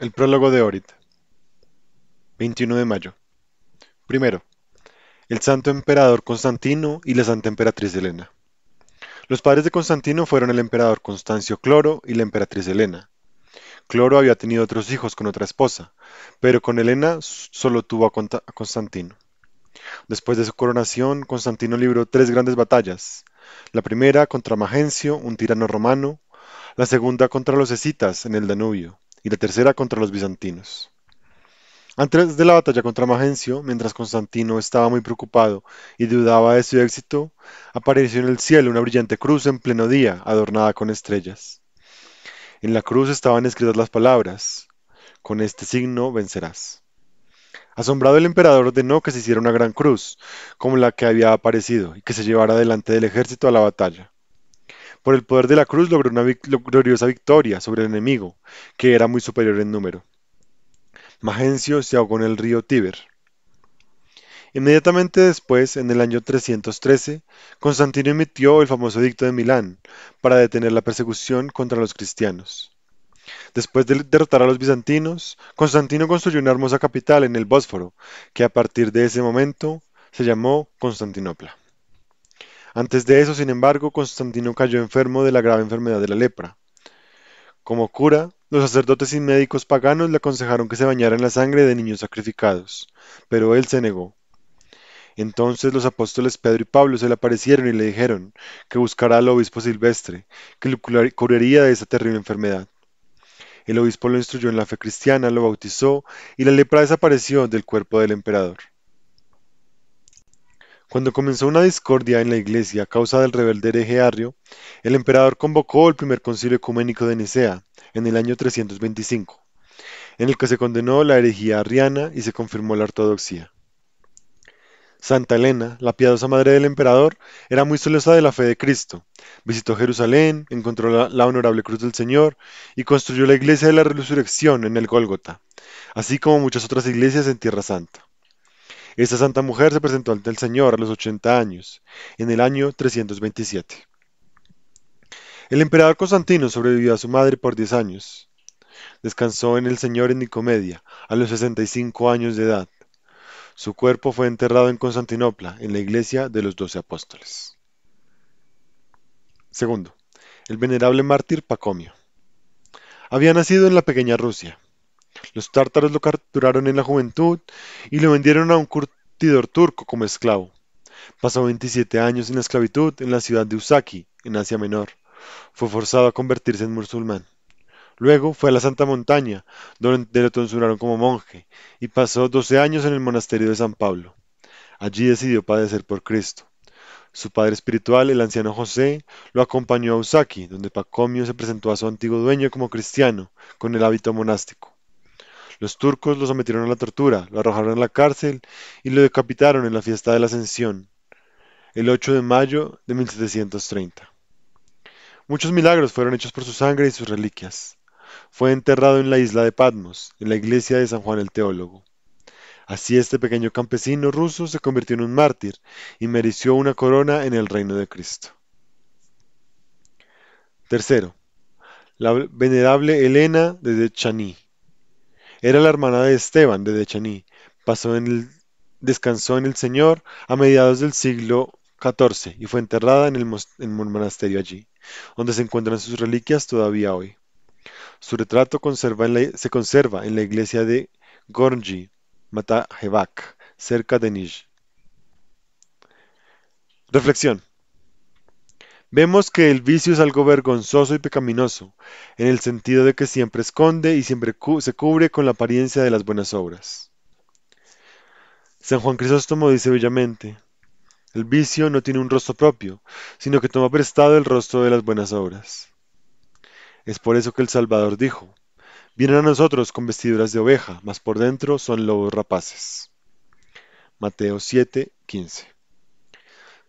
El prólogo de Orid, 21 de mayo. Primero, el santo emperador Constantino y la santa emperatriz Helena. Los padres de Constantino fueron el emperador Constancio Cloro y la emperatriz Helena. Cloro había tenido otros hijos con otra esposa, pero con Helena solo tuvo a Constantino. Después de su coronación, Constantino libró tres grandes batallas. La primera contra Magencio, un tirano romano, la segunda contra los escitas en el Danubio, y la tercera contra los bizantinos. Antes de la batalla contra Magencio, mientras Constantino estaba muy preocupado y dudaba de su éxito, apareció en el cielo una brillante cruz en pleno día, adornada con estrellas. En la cruz estaban escritas las palabras: con este signo vencerás. Asombrado, el emperador ordenó que se hiciera una gran cruz, como la que había aparecido, y que se llevara delante del ejército a la batalla. Por el poder de la cruz logró una gloriosa victoria sobre el enemigo, que era muy superior en número. Magencio se ahogó en el río Tíber. Inmediatamente después, en el año 313, Constantino emitió el famoso Edicto de Milán para detener la persecución contra los cristianos. Después de derrotar a los bizantinos, Constantino construyó una hermosa capital en el Bósforo, que a partir de ese momento se llamó Constantinopla. Antes de eso, sin embargo, Constantino cayó enfermo de la grave enfermedad de la lepra. Como cura, los sacerdotes y médicos paganos le aconsejaron que se bañara en la sangre de niños sacrificados, pero él se negó. Entonces los apóstoles Pedro y Pablo se le aparecieron y le dijeron que buscara al obispo Silvestre, que lo curaría de esa terrible enfermedad. El obispo lo instruyó en la fe cristiana, lo bautizó y la lepra desapareció del cuerpo del emperador. Cuando comenzó una discordia en la iglesia a causa del rebelde hereje Arrio, el emperador convocó el primer concilio ecuménico de Nicea en el año 325, en el que se condenó la herejía arriana y se confirmó la ortodoxia. Santa Elena, la piadosa madre del emperador, era muy celosa de la fe de Cristo. Visitó Jerusalén, encontró la honorable cruz del Señor y construyó la iglesia de la resurrección en el Gólgota, así como muchas otras iglesias en Tierra Santa. Esta santa mujer se presentó ante el Señor a los 80 años, en el año 327. El emperador Constantino sobrevivió a su madre por 10 años. Descansó en el Señor en Nicomedia, a los 65 años de edad. Su cuerpo fue enterrado en Constantinopla, en la iglesia de los 12 apóstoles. Segundo, el venerable mártir Pacomio. Había nacido en la pequeña Rusia. Los tártaros lo capturaron en la juventud y lo vendieron a un curtidor turco como esclavo. Pasó 27 años en la esclavitud en la ciudad de Usaki, en Asia Menor. Fue forzado a convertirse en musulmán. Luego fue a la Santa Montaña, donde lo tonsuraron como monje, y pasó 12 años en el monasterio de San Pablo. Allí decidió padecer por Cristo. Su padre espiritual, el anciano José, lo acompañó a Usaki, donde Pacomio se presentó a su antiguo dueño como cristiano, con el hábito monástico. Los turcos lo sometieron a la tortura, lo arrojaron a la cárcel y lo decapitaron en la fiesta de la Ascensión, el 8 de mayo de 1730. Muchos milagros fueron hechos por su sangre y sus reliquias. Fue enterrado en la isla de Patmos, en la iglesia de San Juan el Teólogo. Así este pequeño campesino ruso se convirtió en un mártir y mereció una corona en el reino de Cristo. Tercero, la venerable Helena de Dechaní. Era la hermana de Esteban de Dechaní. Descansó en el Señor a mediados del siglo XIV y fue enterrada en un monasterio allí, donde se encuentran sus reliquias todavía hoy. Su retrato se conserva en la iglesia de Gornji Matajevac, cerca de Nij. Reflexión. Vemos que el vicio es algo vergonzoso y pecaminoso, en el sentido de que siempre esconde y siempre se cubre con la apariencia de las buenas obras. San Juan Crisóstomo dice bellamente: el vicio no tiene un rostro propio, sino que toma prestado el rostro de las buenas obras. Es por eso que el Salvador dijo: vienen a nosotros con vestiduras de oveja, mas por dentro son lobos rapaces. Mateo 7:15.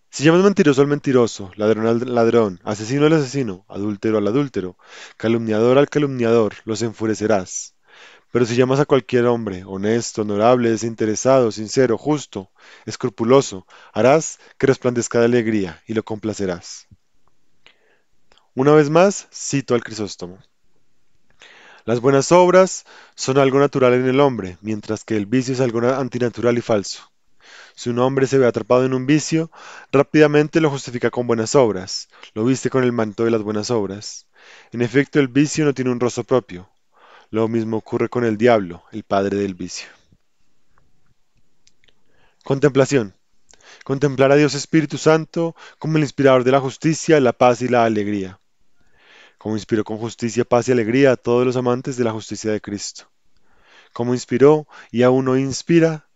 Si llamas mentiroso al mentiroso, ladrón al ladrón, asesino al asesino, adúltero al adúltero, calumniador al calumniador, los enfurecerás. Pero si llamas a cualquier hombre, honesto, honorable, desinteresado, sincero, justo, escrupuloso, harás que resplandezca de alegría y lo complacerás. Una vez más, cito al Crisóstomo. Las buenas obras son algo natural en el hombre, mientras que el vicio es algo antinatural y falso. Si un hombre se ve atrapado en un vicio, rápidamente lo justifica con buenas obras, lo viste con el manto de las buenas obras. En efecto, el vicio no tiene un rostro propio. Lo mismo ocurre con el diablo, el padre del vicio. Contemplación. Contemplar a Dios Espíritu Santo como el inspirador de la justicia, la paz y la alegría. Como inspiró con justicia, paz y alegría a todos los amantes de la justicia de Cristo. Como inspiró y aún hoy inspira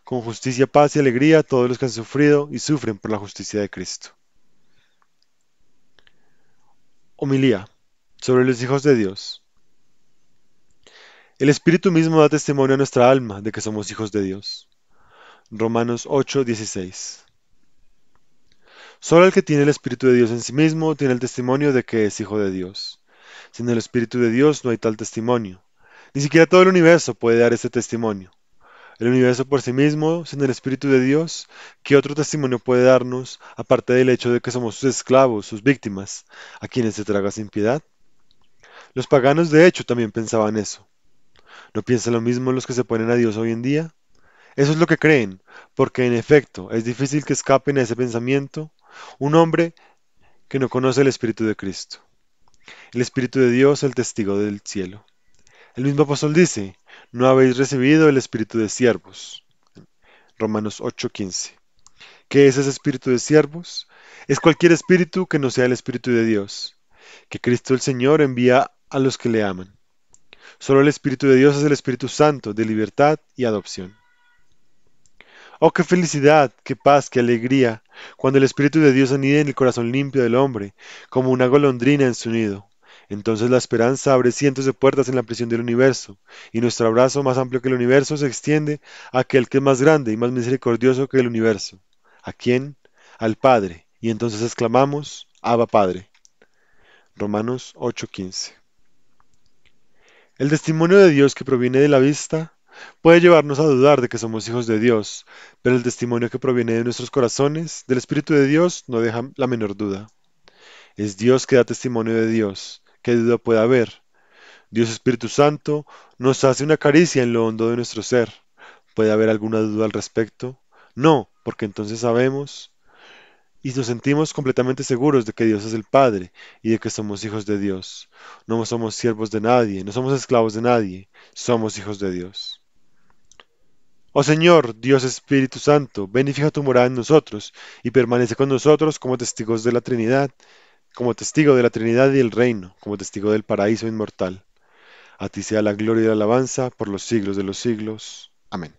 con justicia, paz y alegría a todos los que han sufrido y sufren por la justicia de Cristo. Homilía sobre los hijos de Dios. El Espíritu mismo da testimonio a nuestra alma de que somos hijos de Dios. Romanos 8:16. Solo el que tiene el Espíritu de Dios en sí mismo tiene el testimonio de que es hijo de Dios. Sin el Espíritu de Dios no hay tal testimonio. Ni siquiera todo el universo puede dar ese testimonio. El universo por sí mismo, sin el Espíritu de Dios, ¿qué otro testimonio puede darnos, aparte del hecho de que somos sus esclavos, sus víctimas, a quienes se traga sin piedad? Los paganos de hecho también pensaban eso. ¿No piensan lo mismo los que se ponen a Dios hoy en día? Eso es lo que creen, porque en efecto es difícil que escapen a ese pensamiento un hombre que no conoce el Espíritu de Cristo. El Espíritu de Dios, el testigo del cielo. El mismo apóstol dice, no habéis recibido el Espíritu de siervos. Romanos 8:15. ¿Qué es ese espíritu de siervos? Es cualquier espíritu que no sea el Espíritu de Dios, que Cristo el Señor envía a los que le aman. Solo el Espíritu de Dios es el Espíritu Santo de libertad y adopción. Oh, qué felicidad, qué paz, qué alegría, cuando el Espíritu de Dios anida en el corazón limpio del hombre, como una golondrina en su nido. Entonces la esperanza abre cientos de puertas en la prisión del universo, y nuestro abrazo más amplio que el universo se extiende a aquel que es más grande y más misericordioso que el universo. ¿A quién? Al Padre. Y entonces exclamamos, Abba Padre. Romanos 8:15. El testimonio de Dios que proviene de la vista puede llevarnos a dudar de que somos hijos de Dios, pero el testimonio que proviene de nuestros corazones, del Espíritu de Dios, no deja la menor duda. Es Dios que da testimonio de Dios. ¿Qué duda puede haber? Dios Espíritu Santo nos hace una caricia en lo hondo de nuestro ser. ¿Puede haber alguna duda al respecto? No, porque entonces sabemos y nos sentimos completamente seguros de que Dios es el Padre y de que somos hijos de Dios. No somos siervos de nadie, no somos esclavos de nadie, somos hijos de Dios. Oh Señor, Dios Espíritu Santo, ven y fija tu morada en nosotros y permanece con nosotros como testigos de la Trinidad, como testigo de la Trinidad y el reino, como testigo del paraíso inmortal. A ti sea la gloria y la alabanza por los siglos de los siglos. Amén.